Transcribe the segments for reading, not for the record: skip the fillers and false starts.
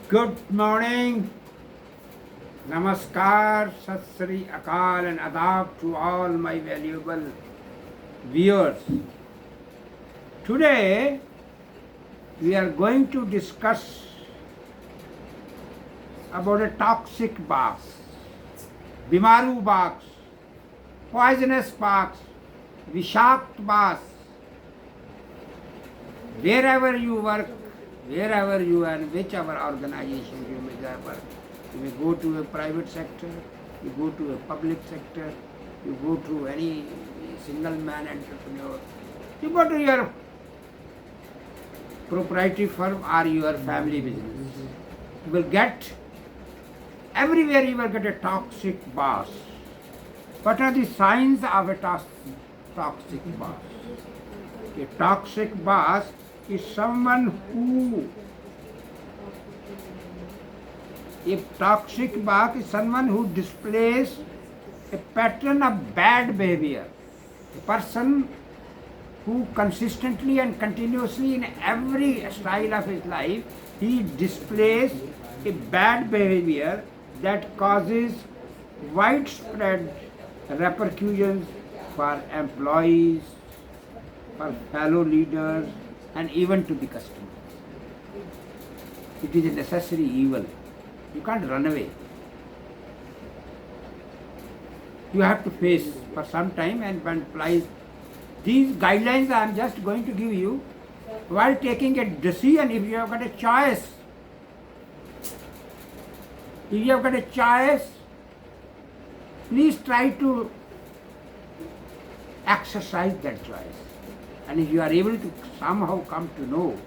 Good morning, Namaskar, Sat Sri Akal and Adab to all my valuable viewers. Today we are going to discuss about a toxic box, Bimaru box, poisonous box, Vishakt box. Wherever you work, wherever you are, whichever organization you may work, you may go to a private sector, you go to a public sector, you go to any single man entrepreneur, you go to your proprietary firm or your family business. You will get, everywhere you will get a toxic boss. What are the signs of a toxic boss? A toxic boss is someone who, a toxic boss is someone who displays a pattern of bad behavior. A person who consistently and continuously in every style of his life, he displays a bad behavior that causes widespread repercussions for employees, for fellow leaders, and even to the customers. It is a necessary evil. You can't run away. You have to face for some time and apply these guidelines. I am just going to give you while taking a decision. If you have got a choice, please try to exercise that choice. And if you are able to somehow come to know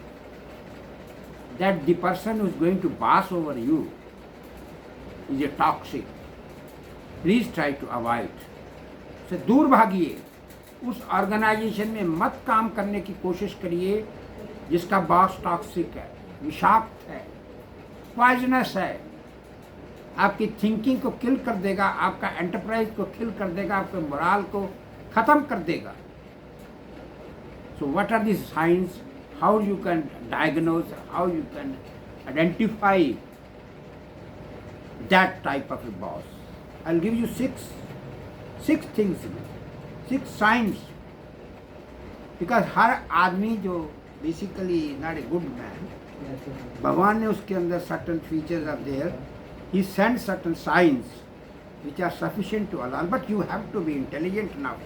that the person who is going to boss over you is a toxic, please try to avoid. से दूर भागिए, उस organisation में मत काम करने की कोशिश करिए जिसका बॉस टॉक्सिक है, विषाक्त है, पॉइजनस है, आपकी थिंकिंग को किल कर देगा, आपका एंटरप्राइज को किल कर देगा, आपके मोराल को खत्म कर देगा. So what are the signs, how you can diagnose, how you can identify that type of a boss? I'll give you six things, 6 signs. Because हर आदमी जो basically not a good man, भगवान ने उसके अंदर certain features are there. He sends certain signs which are sufficient to allow, but you have to be intelligent enough.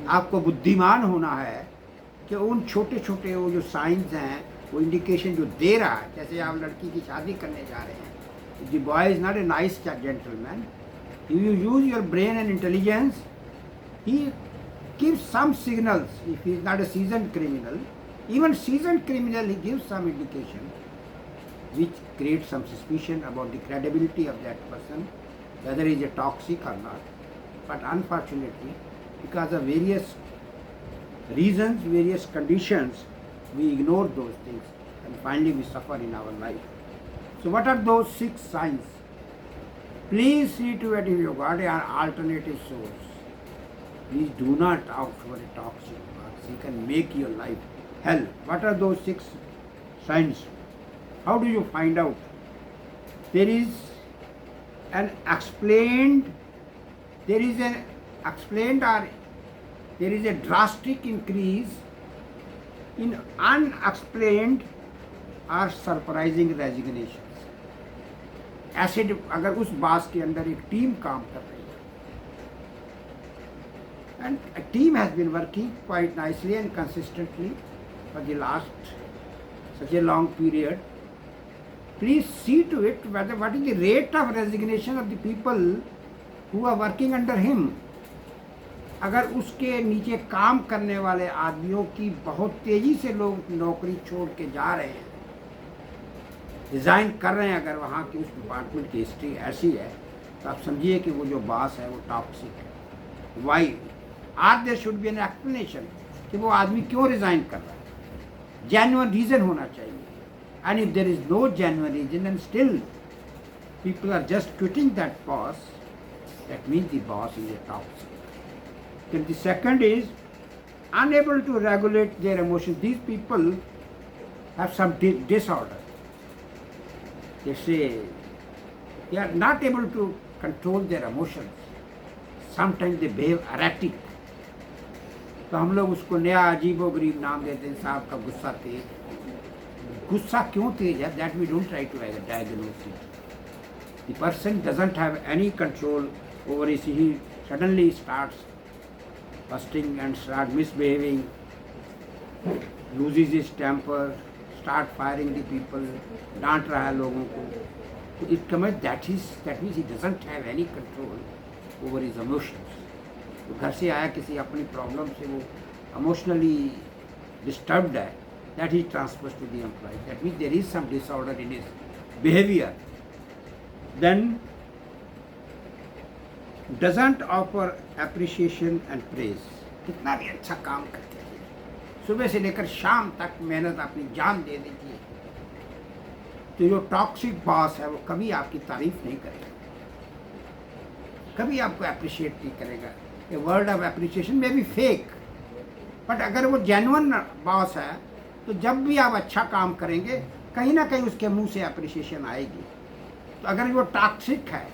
आपको बुद्धिमान होना है कि उन छोटे छोटे वो जो साइंस हैं, वो इंडिकेशन जो दे रहा है, जैसे आप लड़की की शादी करने जा रहे हैं, the boy is not a nice gentleman, you use your brain and intelligence, he gives some signals. If he is not a seasoned criminal, even seasoned criminal, he gives some indication which creates some suspicion about the credibility of that person, whether he is a toxic or not. But unfortunately, because of various reasons, various conditions, we ignore those things and finally we suffer in our life. So what are those 6 signs? Please see to it if you got an alternative source. Please do not opt for a toxic box. It can make your life hell. What are those 6 signs? How do you find out? There is an explained or there is a drastic increase in unexplained or surprising resignations. ऐसे अगर उस बास के अंदर एक team काम कर रही है, and a team has been working quite nicely and consistently for the last such a long period, please see to it whether what is the rate of resignation of the people who are working under him. अगर उसके नीचे काम करने वाले आदमियों की बहुत तेजी से लोग नौकरी छोड़ के जा रहे हैं, रिज़ाइन कर रहे हैं, अगर वहाँ की उस डिपार्टमेंट की हिस्ट्री ऐसी है, तो आप समझिए कि वो जो बॉस है वो टॉक्सिक है. Why are there should be an explanation कि वो आदमी क्यों रिज़ाइन कर रहा है. जेन्युइन रीज़न होना चाहिए. And if there is no genuine reason and still people are just quitting that boss, that means the boss is a toxic. Then the second is unable to regulate their emotions. These people have some disorder. they say they are not able to control their emotions. Sometimes they behave erratic. तो हम लोग उसको नया अजीबो गरीब नाम देते हैं, साहब का गुस्सा तेज. गुस्सा क्यों तेज है? That we don't try to diagnose it. The person doesn't have any control over it. He suddenly starts busting and start misbehaving, loses his temper, start firing the people, डांट रहा है लोगों को. तो it comes that means he doesn't have any control over his emotions. तो घर से आया किसी अपनी प्रॉब्लम से वो इमोशनली डिस्टर्ब्ड है, that he transfers to the employee. That means there is some disorder in his behavior. Then doesn't offer appreciation and praise. कितना भी अच्छा काम करते हैं, सुबह से लेकर शाम तक मेहनत अपनी जान दे देती है. तो जो टॉक्सिक बॉस है वो कभी आपकी तारीफ नहीं करेगा, कभी आपको अप्रिशिएट नहीं करेगा. ए वर्ड ऑफ अप्रिसिएशन में भी फेक, बट अगर वो जेन्युइन बॉस है तो जब भी आप अच्छा काम करेंगे कहीं ना कहीं उसके मुंह से अप्रिसिएशन आएगी. तो अगर वो टॉक्सिक है,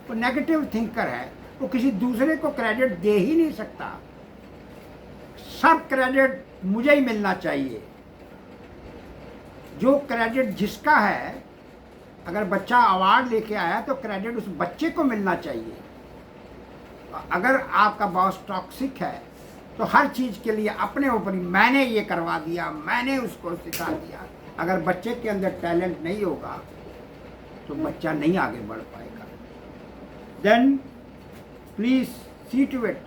वो नेगेटिव थिंकर है, वो किसी दूसरे को क्रेडिट दे ही नहीं सकता. सब क्रेडिट मुझे ही मिलना चाहिए. जो क्रेडिट जिसका है, अगर बच्चा अवार्ड लेके आया तो क्रेडिट उस बच्चे को मिलना चाहिए. अगर आपका बॉस टॉक्सिक है तो हर चीज़ के लिए अपने ऊपर ही मैंने ये करवा दिया, मैंने उसको सिखा दिया. अगर बच्चे के अंदर टैलेंट नहीं होगा तो बच्चा नहीं आगे बढ़ पाएगा. Then please see to it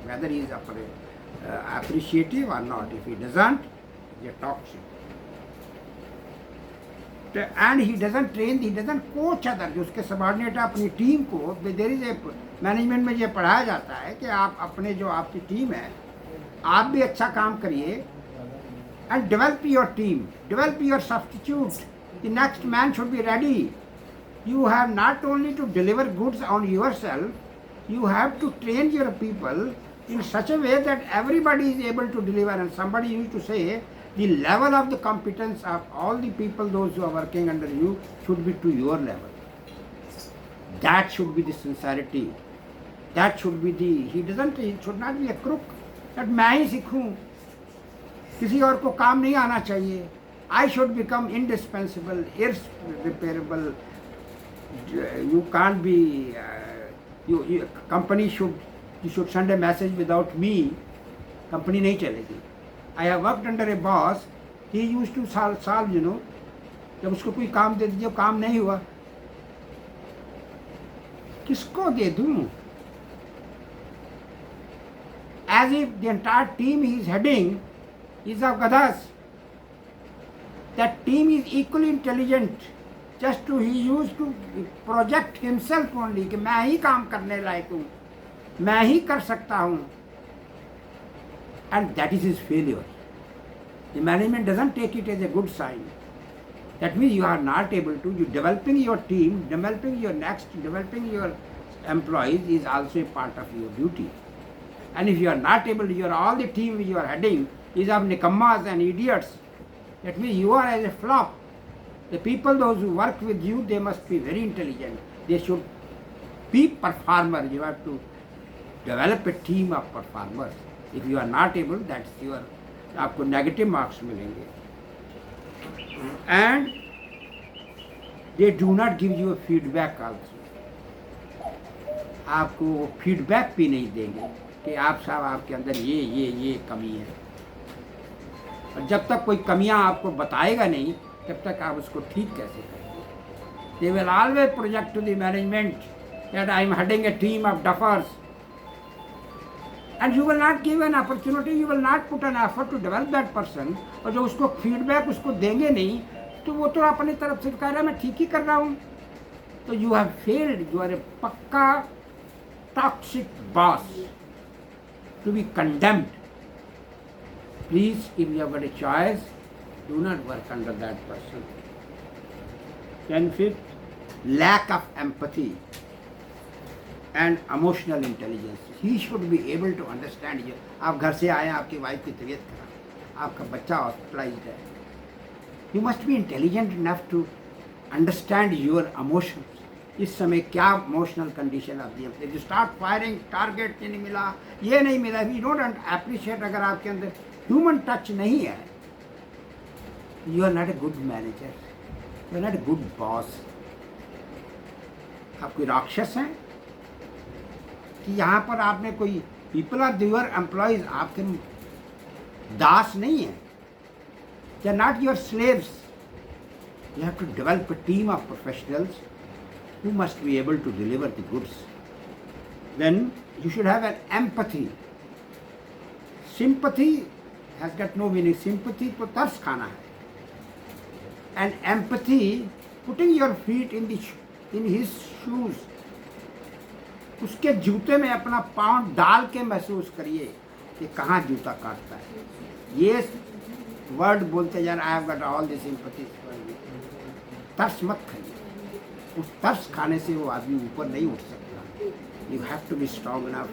whether he is appreciative or not. If he doesn't, he is toxic. And he doesn't train, he doesn't coach other. जो उसके सबॉर्डिनेट अपनी टीम को, देयर इज ए मैनेजमेंट में ये पढ़ाया जाता है कि आप अपने जो आपकी टीम है, आप भी अच्छा काम करिए and develop your team, develop your substitute. The next man should be ready. You have not only to deliver goods on yourself, you have to train your people in such a way that everybody is able to deliver. And somebody used to say the level of the competence of all the people, those who are working under you, should be to your level. That should be the sincerity. That should be the, he should not be a crook. That मैं ही सीखूं, किसी और को काम नहीं आना चाहिए. I should become indispensable, irreparable. You can't be, company you should send a message without me, company नहीं चलेगी. I have worked under a boss, he used to solve, जब उसको कोई काम दे दीजिए, काम नहीं हुआ, किसको दे दूं? As if the entire team he is heading is of gadhas. That team is equally intelligent. Just to he used to project himself only कि मैं ही काम करने लायक हूँ, मैं ही कर सकता हूँ. And that is his failure. The management doesn't take it as a good sign. That means you are not able to, you developing your team, developing your employees is also a part of your duty. And if you are not able to, all the team you are heading is of nikammas and idiots. That means you are as a flop. The people, those who work with you, they must be very intelligent. They should be performers. You have to develop a team of performers. If you are not able, that's your, आपको negative marks मिलेंगे. And they do not give you a feedback also. आपको feedback भी नहीं देंगे कि आप साहब आपके अंदर ये कमी है. और जब तक कोई कमियां आपको बताएगा नहीं, तब तक आप उसको ठीक कैसे करेंगे? They will always project to the management that I am heading a team of duffers. And you will not give an opportunity, you will not put an effort to develop that person. और जो उसको feedback उसको देंगे नहीं, तो वो तो अपनी तरफ से कह रहा है मैं ठीक ही कर रहा हूँ. तो you have failed, you are a पक्का toxic boss to be condemned. Please, if you have got a choice, do not work under that person. Then fifth, lack of empathy and emotional intelligence. He should be able to understand you. आप घर से आए, आपकी wife की तबीयत खराब, आपका बच्चा हॉस्पिटलाइज्ड है. You must be intelligent enough to understand your emotions. इस समय क्या इमोशनल कंडीशन आती है. यू स्टार्ट फायरिंग, टारगेट नहीं मिला, ये नहीं मिला, यू डोंट अप्रिशिएट. अगर आपके अंदर ह्यूमन टच नहीं है, you are not a good manager, you are not a good boss. आप कोई राक्षस हैं कि यहाँ पर आपने कोई पीपल आर योर एम्प्लॉयज, आपके दास नहीं है. They are not your slaves. You have to develop a team of professionals who must be able to deliver the goods. Then you should have an empathy. Sympathy has got no meaning. Sympathy तो तरस खाना है. And empathy, putting your feet in his shoes. उसके जूते में अपना पाँव डाल के महसूस करिए कि कहाँ जूता काटता है. ये वर्ड बोलते जाना, I have got all the sympathy. तरस मत खाइए. उस तरस खाने से वो आदमी ऊपर नहीं उठ सकता. You have to be strong enough,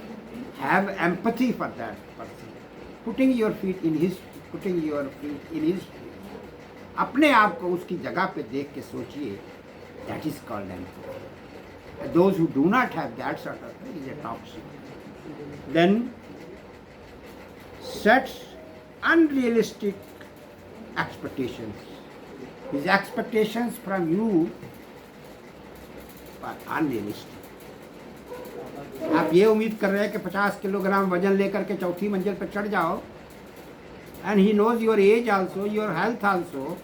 have empathy for that person, putting your feet in his. अपने आप को उसकी जगह पे देख के सोचिए. That is called empathy. Those who do not have that sort of is a toxic. Then sets unrealistic expectations. His expectations from you unrealistic. आप ये उम्मीद कर रहे हैं कि 50 किलोग्राम वजन लेकर के चौथी मंजिल पर चढ़ जाओ. And he knows your age also, your health also,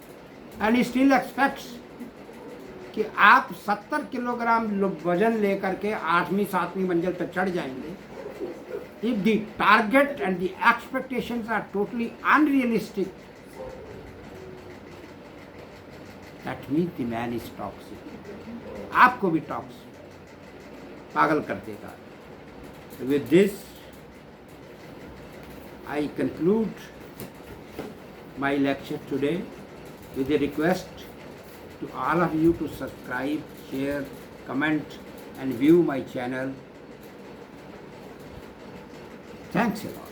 and he still expects कि आप 70 किलोग्राम वजन लेकर के 8वीं 7वीं मंजिल पर चढ़ जाएंगे. If the target and the expectations are totally unrealistic, that means the man is toxic. आपको भी टॉक्स पागल कर देगा. With this I conclude my lecture today with a request to all of you to subscribe, share, comment and view my channel. Thanks a lot.